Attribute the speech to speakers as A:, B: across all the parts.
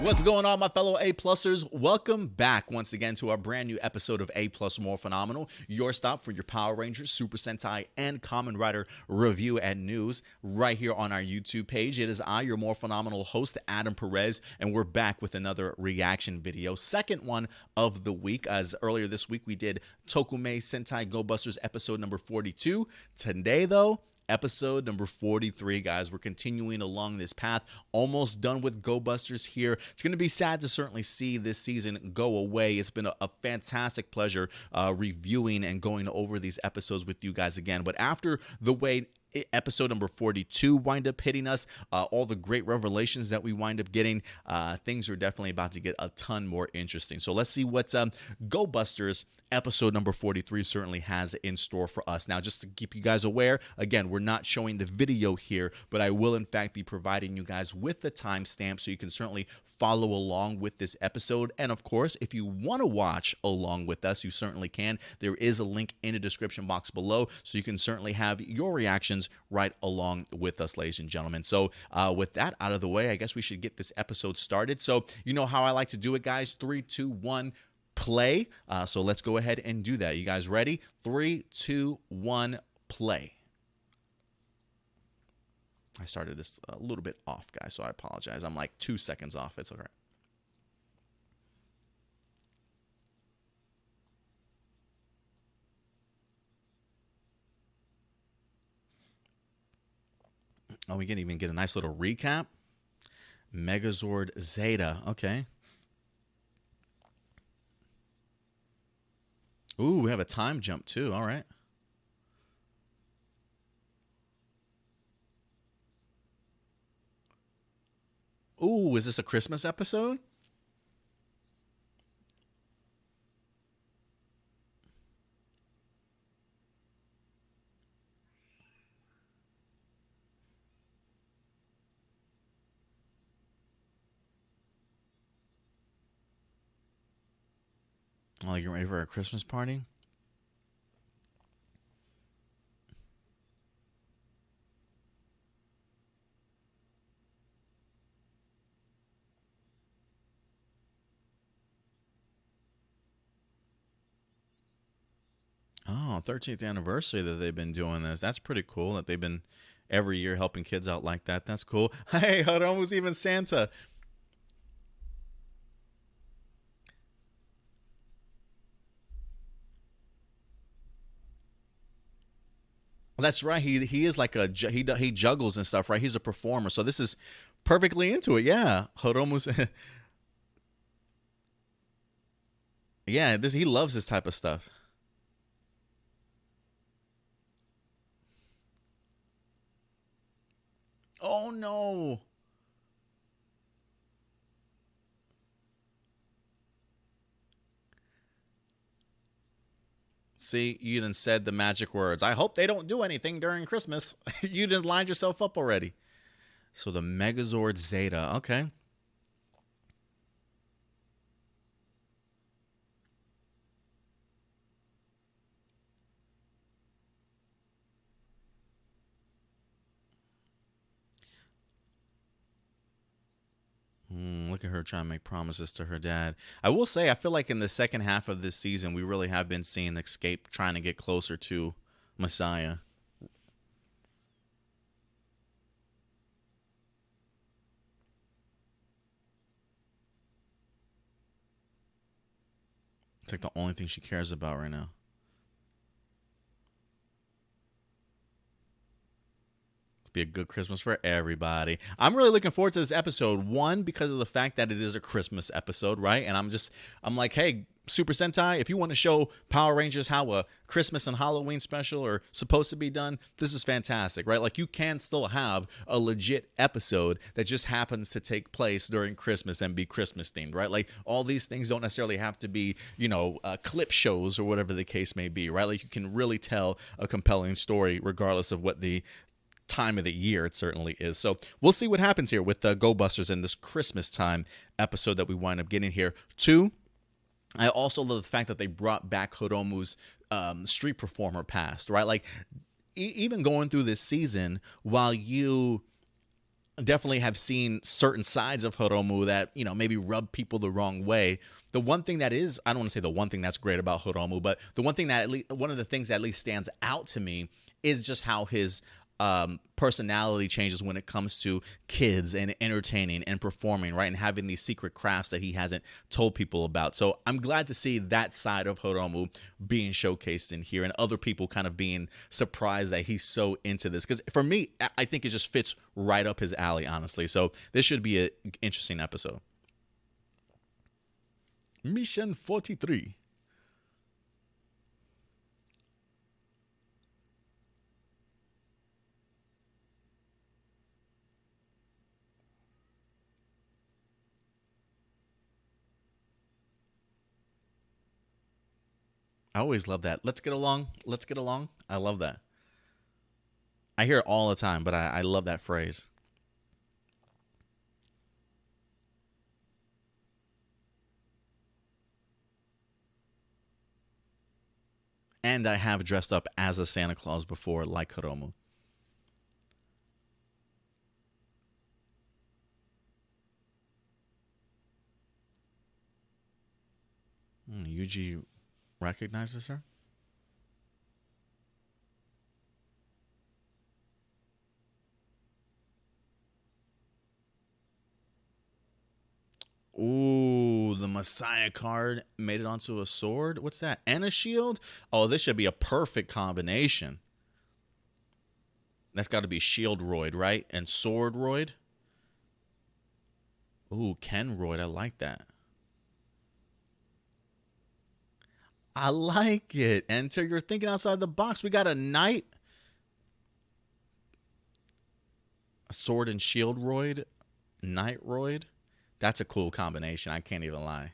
A: What's going on, my fellow A-Plusers? Welcome back once again to our brand new episode of A-Plus Morphinominal, your stop for your Power Rangers, Super Sentai, and Kamen Rider review and news right here on our YouTube page. It is I, your Morphinominal host, Adam Perez, and we're back with another reaction video. Second one of the week, as earlier this week we did Tokumei Sentai Go Busters episode number 42. Today, though, episode number 43, guys. We're continuing along this path. Almost done with Go Busters here. It's going to be sad to certainly see this season go away. It's been a fantastic pleasure reviewing and going over these episodes with you guys again. But after the way episode number 42 wind up hitting us, all the great revelations that we wind up getting, things are definitely about to get a ton more interesting. So let's see what Go Busters episode number 43 certainly has in store for us. Now, just to keep you guys aware, again, we're not showing the video here, but I will in fact be providing you guys with the timestamp so you can certainly follow along with this episode. And of course, if you want to watch along with us, you certainly can. There is a link in the description box below, so you can certainly have your reactions right along with us, ladies and gentlemen. So with that out of the way, I guess we should get this episode started. So you know how I like to do it, guys. 3, 2, 1, play. So let's go ahead and do that. You guys ready? 3, 2, 1, play. I started this a little bit off, guys, so I apologize. I'm like 2 seconds off. It's all right. Oh, we can even get a nice little recap. Megazord Zeta. Okay. Ooh, we have a time jump too. All right. Ooh, is this a Christmas episode? Oh, you're ready for a Christmas party? Oh, 13th anniversary that they've been doing this. That's pretty cool that they've been every year helping kids out like that. That's cool. Hey, Hiromu's even Santa. Well, that's right. He is like he juggles and stuff, right? He's a performer, so this is perfectly into it. Yeah, Hiromu's. Yeah, he loves this type of stuff. Oh no. See, you done said the magic words. I hope they don't do anything during Christmas. You just lined yourself up already. So the Megazord Zeta. Okay. Look at her trying to make promises to her dad. I will say, I feel like in the second half of this season, we really have been seeing Escape trying to get closer to Messiah. It's like the only thing she cares about right now. Be a good Christmas for everybody. I'm really looking forward to this episode. One, because of the fact that it is a Christmas episode, right? And I'm like, hey, Super Sentai, if you want to show Power Rangers how a Christmas and Halloween special are supposed to be done, this is fantastic, right? Like, you can still have a legit episode that just happens to take place during Christmas and be Christmas themed, right? Like, all these things don't necessarily have to be, clip shows or whatever the case may be, right? Like, you can really tell a compelling story regardless of what the time of the year. It certainly is. So we'll see what happens here with the Go Busters in this Christmas time episode that we wind up getting here. Two, I also love the fact that they brought back Hiromu's street performer past, right? Like, even going through this season, while you definitely have seen certain sides of Hiromu that, maybe rub people the wrong way. The one thing that is, I don't want to say the one thing that's great about Hiromu, but the one thing that one of the things that at least stands out to me is just how his personality changes when it comes to kids and entertaining and performing, right? And having these secret crafts that he hasn't told people about. So I'm glad to see that side of Hiromu being showcased in here, and other people kind of being surprised that he's so into this. Because for me, I think it just fits right up his alley, honestly. So this should be an interesting episode. Mission 43. I always love that. Let's get along. Let's get along. I love that. I hear it all the time, but I love that phrase. And I have dressed up as a Santa Claus before, like Hiromu. Yuji recognizes her. Ooh, the Messiah card made it onto a sword. What's that? And a shield? Oh, this should be a perfect combination. That's got to be Shield Roid, right? And Sword Roid. Ooh, Ken Roid. I like that. I like it. Enter, you're thinking outside the box. We got a knight, a sword and shield roid, knight roid. That's a cool combination. I can't even lie.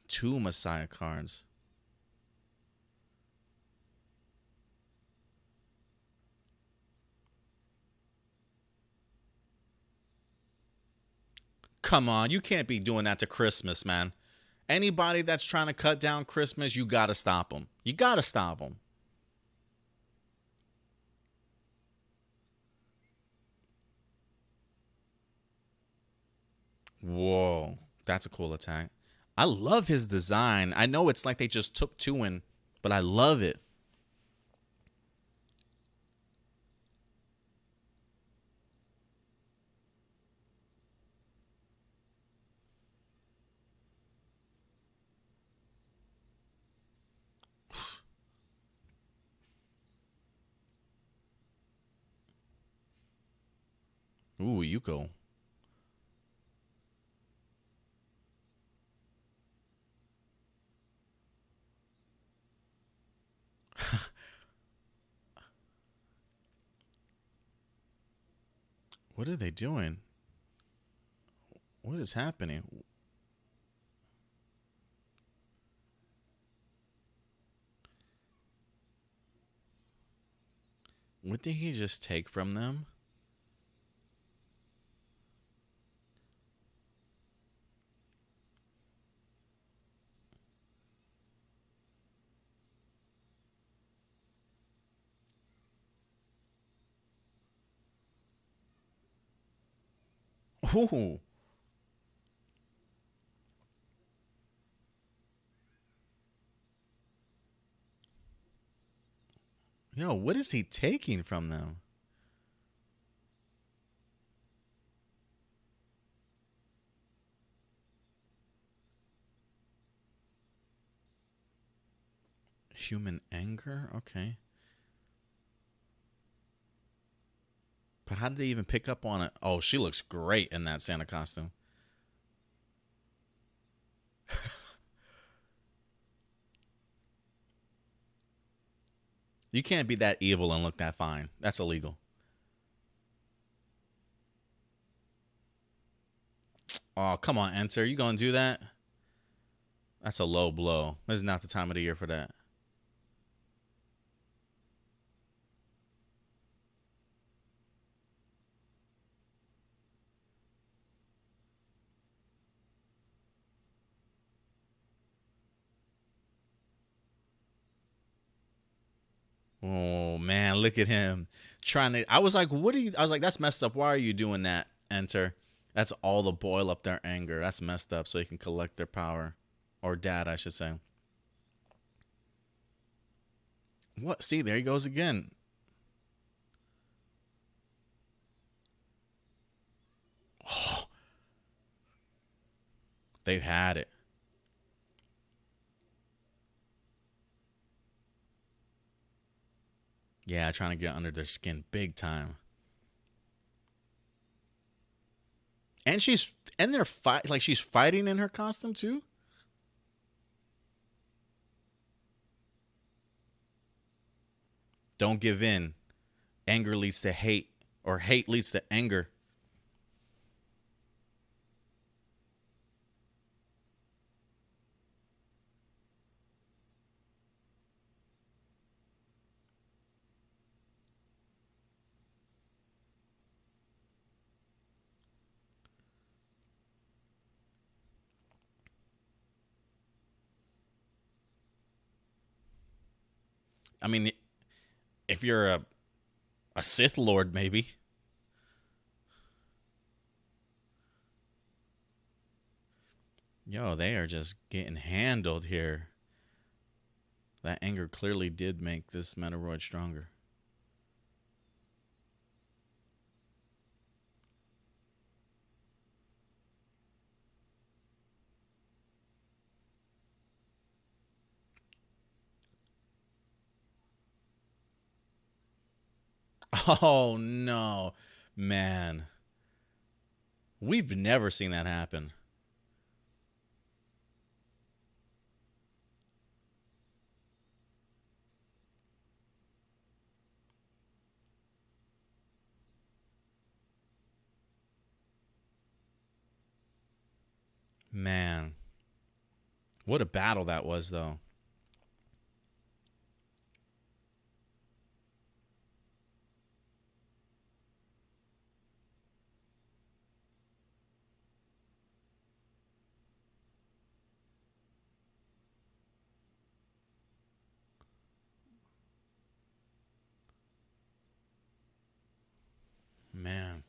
A: 2 Messiah cards. Come on, you can't be doing that to Christmas, man. Anybody that's trying to cut down Christmas, you got to stop them. You got to stop them. Whoa, that's a cool attack. I love his design. I know it's like they just took 2 in, but I love it. Ooh, Yuko. What are they doing? What is happening? What did he just take from them? Ooh. Yo, what is he taking from them? Human anger? Okay. But how did they even pick up on it? Oh, she looks great in that Santa costume. You can't be that evil and look that fine. That's illegal. Oh, come on, Enter. You gonna do that? That's a low blow. This is not the time of the year for that. Oh man, look at him trying to. I was like, what are you? I was like, that's messed up. Why are you doing that? Enter. That's all to boil up their anger. That's messed up. So you can collect their power, or dad, I should say. What? See, there he goes again. Oh, they've had it. Yeah, trying to get under their skin big time. And they're fight like she's fighting in her costume too. Don't give in. Anger leads to hate, or hate leads to anger. I mean, if you're a Sith Lord, maybe. Yo, they are just getting handled here. That anger clearly did make this Metoroid stronger. Oh no, man. We've never seen that happen. Man, what a battle that was, though. Man.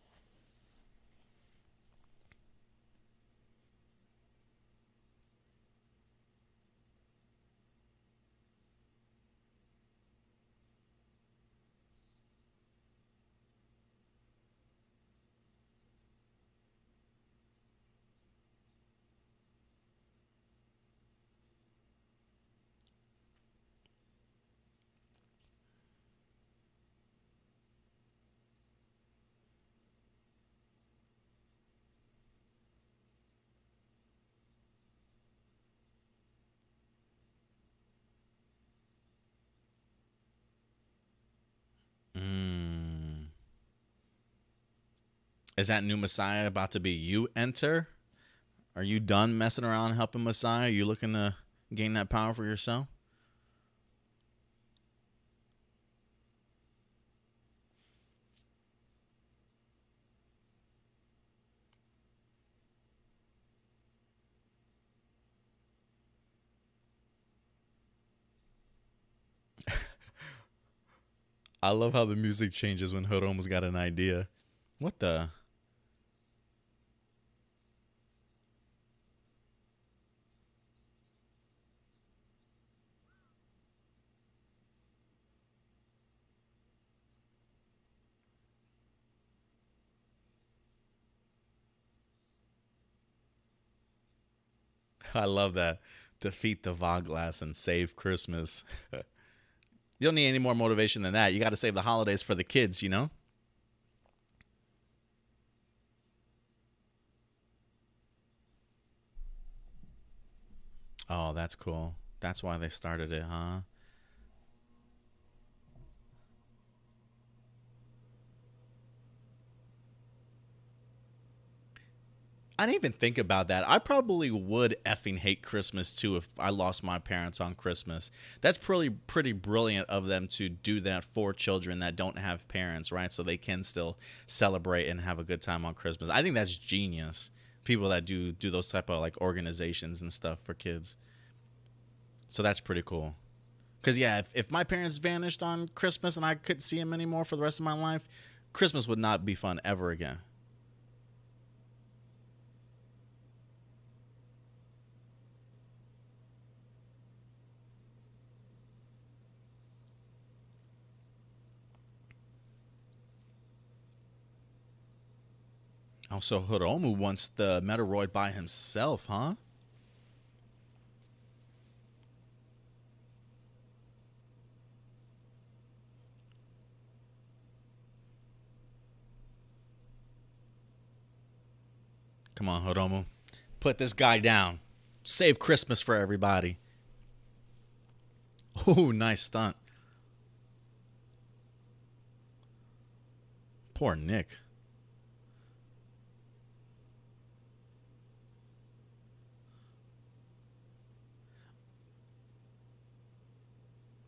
A: Mm. Is that new Messiah about to be you, Enter? Are you done messing around helping Messiah? Are you looking to gain that power for yourself? I love how the music changes when Hiromu's got an idea. What the? I love that. Defeat the Voglass and save Christmas. You don't need any more motivation than that. You got to save the holidays for the kids, you know? Oh, that's cool. That's why they started it, huh? I didn't even think about that. I probably would effing hate Christmas too if I lost my parents on Christmas. That's pretty brilliant of them to do that for children that don't have parents, right? So they can still celebrate and have a good time on Christmas. I think that's genius. People that do those type of like organizations and stuff for kids. So that's pretty cool. Because, yeah, if my parents vanished on Christmas and I couldn't see them anymore for the rest of my life, Christmas would not be fun ever again. Also, Hiromu wants the Metoroid by himself, huh? Come on, Hiromu. Put this guy down. Save Christmas for everybody. Ooh, nice stunt. Poor Nick.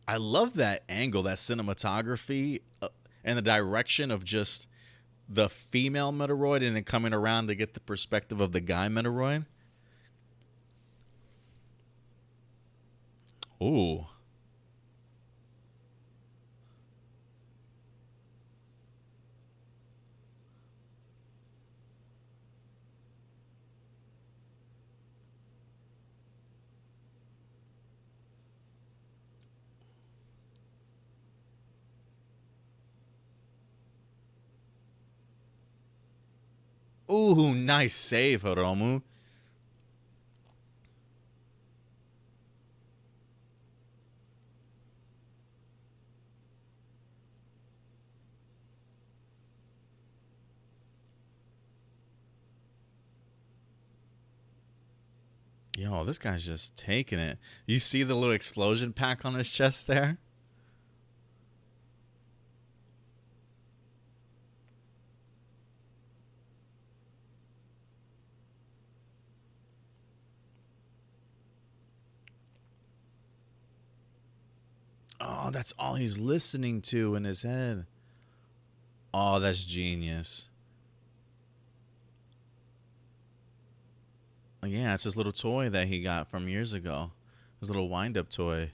A: I love that angle, that cinematography, and the direction of just the female Metoroid and then coming around to get the perspective of the guy Metoroid. Ooh. Ooh, nice save, Hiromu. Yo, this guy's just taking it. You see the little explosion pack on his chest there? Oh, that's all he's listening to in his head. Oh, that's genius. Yeah, it's his little toy that he got from years ago. His little wind up toy.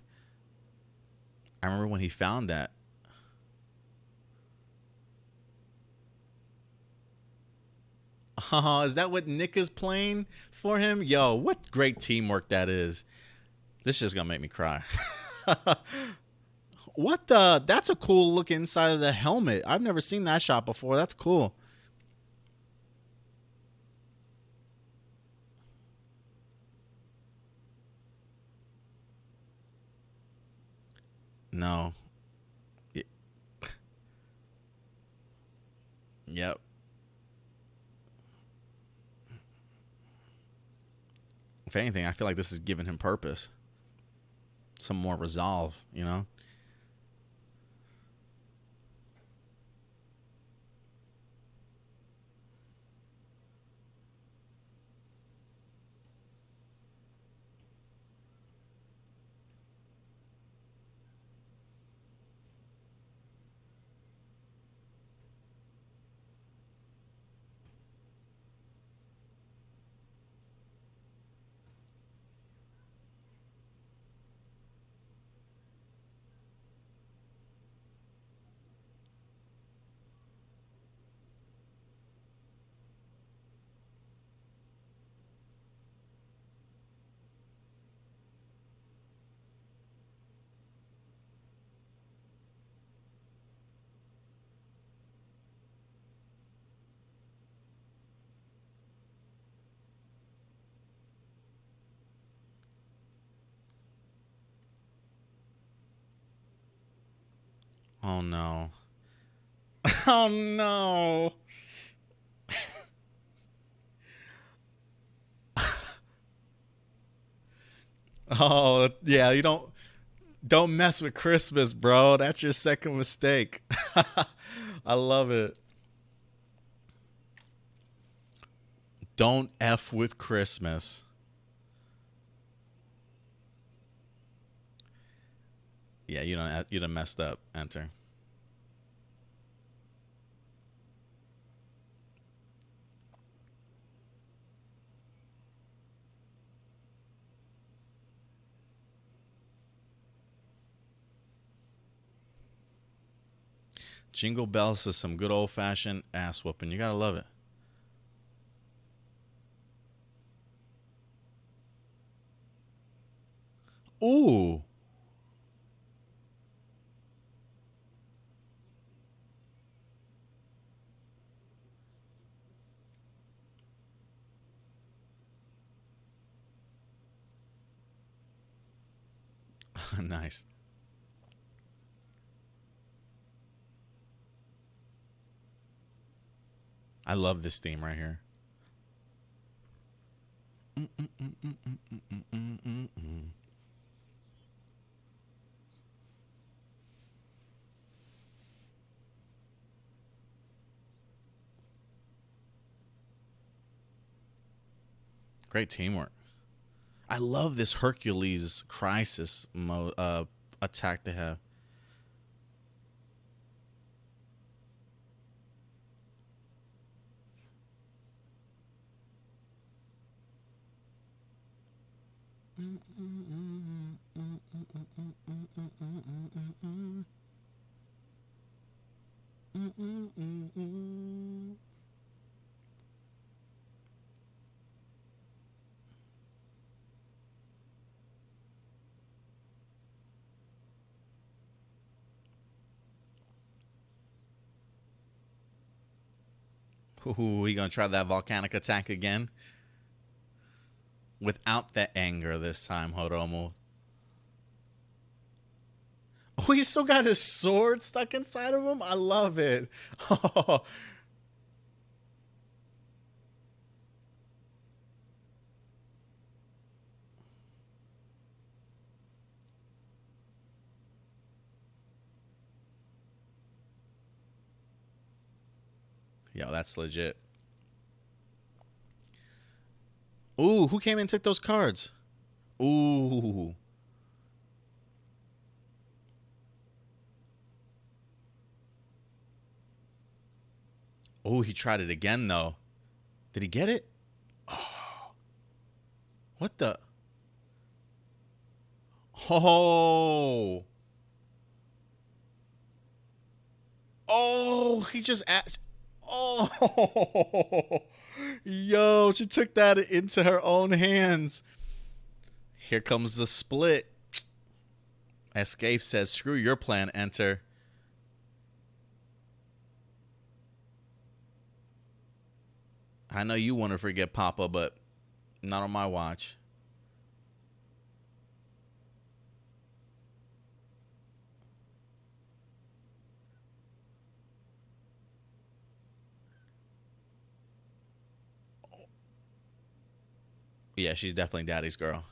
A: I remember when he found that. Oh, is that what Nick is playing for him? Yo, what great teamwork that is. This is gonna make me cry. What the? That's a cool look inside of the helmet. I've never seen that shot before. That's cool. No. Y- Yep. If anything, I feel like this is giving him purpose. Some more resolve, you know? Oh no. Oh no. Oh yeah, you don't mess with Christmas, bro. That's your second mistake. I love it. Don't F with Christmas. Yeah, you done messed up. Enter. Jingle Bells is some good old-fashioned ass whooping. You gotta love it. Ooh. Nice. I love this theme right here. Great teamwork. I love this Hercules crisis attack they have. Ooh, he gonna try that volcanic attack again? Without the anger this time, Hiromu. Oh, he still got his sword stuck inside of him? I love it. Oh, yo, that's legit. Ooh, who came in and took those cards? Ooh. Oh, he tried it again, though. Did he get it? Oh, what the? Oh. Oh, he just asked. Oh. Yo, she took that into her own hands. Here comes the split. Escape says, screw your plan, enter. I know you want to forget Papa, but not on my watch. Yeah, she's definitely daddy's girl.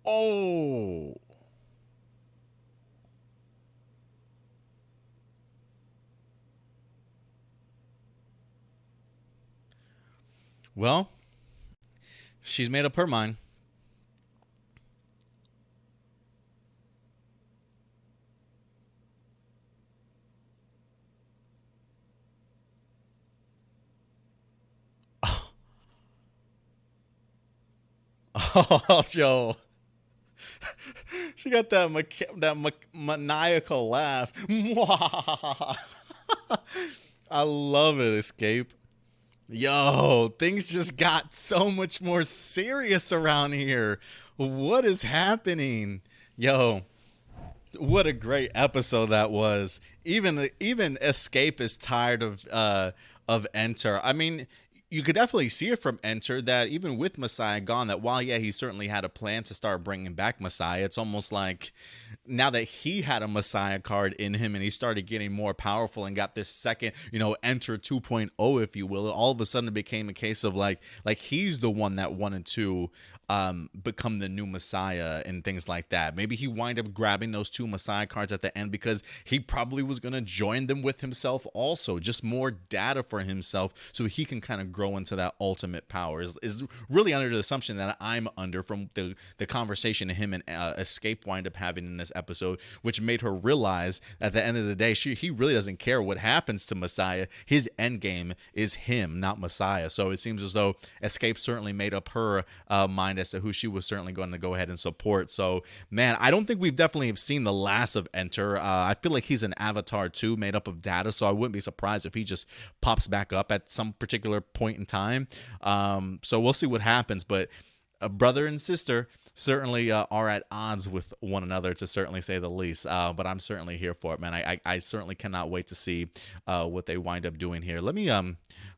A: Oh. Well, she's made up her mind. Oh, Joe. She got that maniacal laugh. I love it, Escape. Yo, things just got so much more serious around here. What is happening? Yo, what a great episode that was. Even Escape is tired of Enter. I mean, you could definitely see it from Enter that even with Messiah gone, that while yeah he certainly had a plan to start bringing back Messiah, it's almost like now that he had a Messiah card in him and he started getting more powerful and got this second, Enter 2.0, if you will, all of a sudden it became a case of like he's the one that wanted to become the new Messiah and things like that. Maybe he wind up grabbing those two Messiah cards at the end because he probably was going to join them with himself also, just more data for himself so he can kind of grow into that ultimate power is really under the assumption that I'm under from the conversation him and Escape wind up having in this episode, which made her realize at the end of the day he really doesn't care what happens to Messiah. His end game is him, not Messiah. So it seems as though Escape certainly made up her mind as to who she was certainly going to go ahead and support. So man, I don't think we've definitely seen the last of Enter. I feel like he's an avatar too, made up of data, so I wouldn't be surprised if he just pops back up at some particular point in time. So we'll see what happens, but a brother and sister certainly are at odds with one another, to certainly say the least. But I'm certainly here for it, man. I certainly cannot wait to see what they wind up doing here. Let me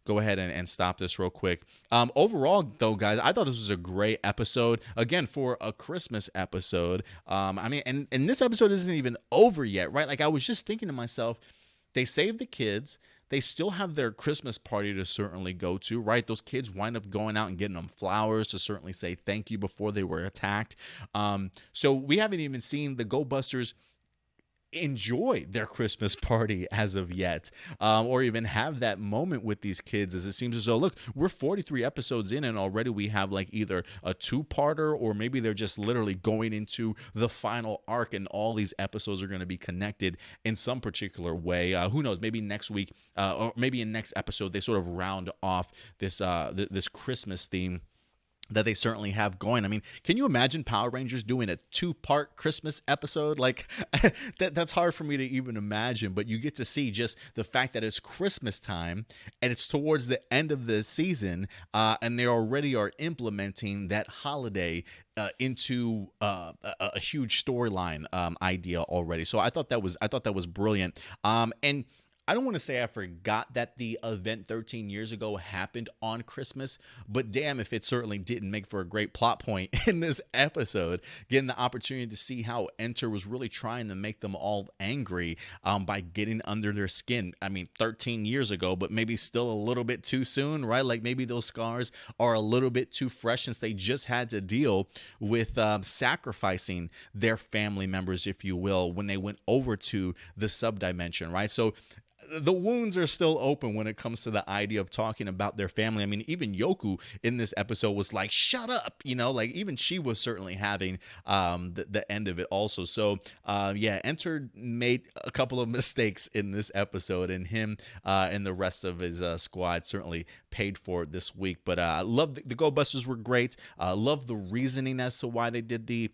A: go ahead and stop this real quick. Overall, though, guys, I thought this was a great episode. Again, for a Christmas episode. I mean, and this episode isn't even over yet, right? Like, I was just thinking to myself, they saved the kids. They still have their Christmas party to certainly go to, right? Those kids wind up going out and getting them flowers to certainly say thank you before they were attacked. So we haven't even seen the Go Busters enjoy their Christmas party as of yet, or even have that moment with these kids, as it seems as though, look, we're 43 episodes in and already we have like either a two-parter or maybe they're just literally going into the final arc and all these episodes are going to be connected in some particular way. Who knows, maybe next week or maybe in next episode they sort of round off this this Christmas theme that they certainly have going. I mean, can you imagine Power Rangers doing a two-part Christmas episode? Like, that's hard for me to even imagine, but you get to see just the fact that it's Christmas time and it's towards the end of the season, and they already are implementing that holiday into a huge storyline idea already. So I thought that was brilliant. And I don't want to say I forgot that the event 13 years ago happened on Christmas, but damn if it certainly didn't make for a great plot point in this episode, getting the opportunity to see how Enter was really trying to make them all angry by getting under their skin. I mean, 13 years ago, but maybe still a little bit too soon, right? Like maybe those scars are a little bit too fresh since they just had to deal with sacrificing their family members, if you will, when they went over to the subdimension, right? So the wounds are still open when it comes to the idea of talking about their family. I mean, even Yoku in this episode was like, shut up, you know, like even she was certainly having the end of it also. So yeah, Enter made a couple of mistakes in this episode, and him and the rest of his squad certainly paid for it this week. But I love the Go Busters were great. Love the reasoning as to why they did the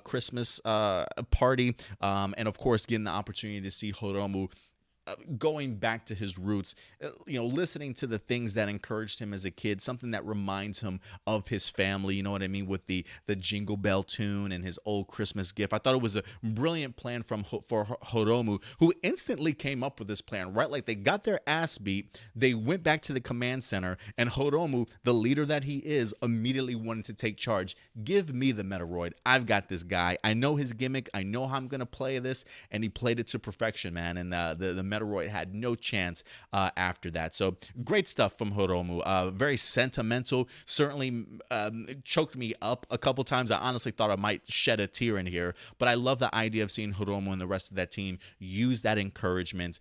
A: Christmas party. And of course, getting the opportunity to see Hiromu going back to his roots, you know, listening to the things that encouraged him as a kid, something that reminds him of his family, you know what I mean, with the Jingle Bell tune and his old Christmas gift. I thought it was a brilliant plan for Hiromu, who instantly came up with this plan, right? Like they got their ass beat, they went back to the command center, and Hiromu, the leader that he is, immediately wanted to take charge. Give me the Metaloid. I've got this guy. I know his gimmick. I know how I'm going to play this, and he played it to perfection, man, and the Metaloid had no chance after that. So great stuff from Hiromu. Very sentimental. Certainly choked me up a couple times. I honestly thought I might shed a tear in here, but I love the idea of seeing Hiromu and the rest of that team use that encouragement,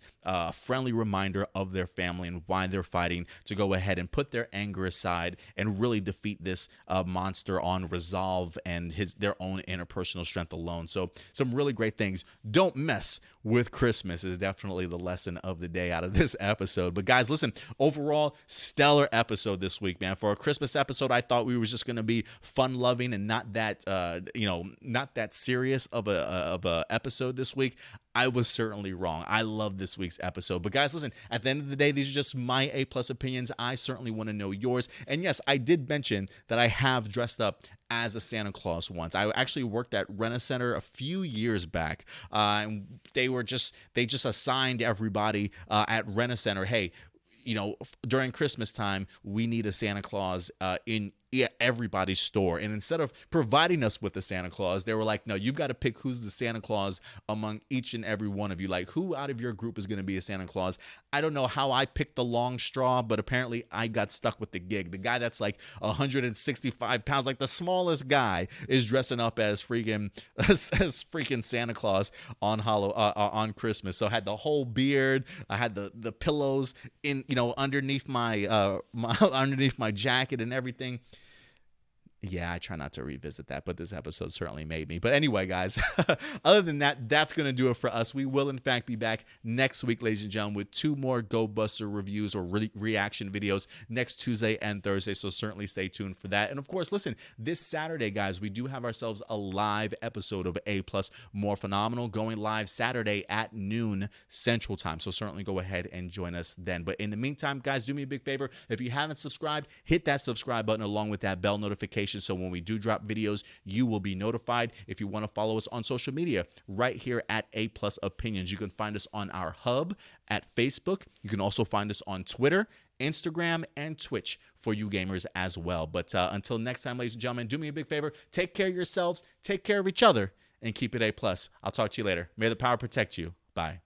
A: friendly reminder of their family and why they're fighting, to go ahead and put their anger aside and really defeat this monster on resolve and their own interpersonal strength alone. So some really great things. Don't mess with Christmas is definitely the lesson of the day out of this episode. But guys, listen, overall, stellar episode this week, man. For a Christmas episode, I thought we was just going to be fun-loving and not that, not that serious of a episode this week. I was certainly wrong. I love this week's episode. But guys, listen, at the end of the day, these are just my A+ opinions. I certainly want to know yours. And yes, I did mention that I have dressed up as a Santa Claus once. I actually worked at Rent-A-Center a few years back. And they just assigned everybody at Rent-A-Center, hey, you know, during Christmas time, we need a Santa Claus in everybody's store. And instead of providing us with the Santa Claus, they were like, no, you've got to pick who's the Santa Claus among each and every one of you. Like, who out of your group is going to be a Santa Claus? I don't know how I picked the long straw, but apparently I got stuck with the gig. The guy that's like 165 pounds, like the smallest guy, is dressing up as freaking Santa Claus on Christmas. So I had the whole beard, I had the pillows in, underneath my underneath my jacket and everything. Yeah, I try not to revisit that, but this episode certainly made me. But anyway, guys, other than that, that's going to do it for us. We will, in fact, be back next week, ladies and gentlemen, with 2 more Go Buster reviews or reaction videos next Tuesday and Thursday. So certainly stay tuned for that. And of course, listen, this Saturday, guys, we do have ourselves a live episode of A+ More Phenomenal going live Saturday at noon Central Time. So certainly go ahead and join us then. But in the meantime, guys, do me a big favor. If you haven't subscribed, hit that subscribe button along with that bell notification, so when we do drop videos, you will be notified. If you want to follow us on social media, right here at A+ Opinions, you can find us on our hub at Facebook. You can also find us on Twitter, Instagram, and Twitch for you gamers as well. But until next time, ladies and gentlemen, do me a big favor. Take care of yourselves, take care of each other, and keep it A+. I'll talk to you later. May the power protect you. Bye.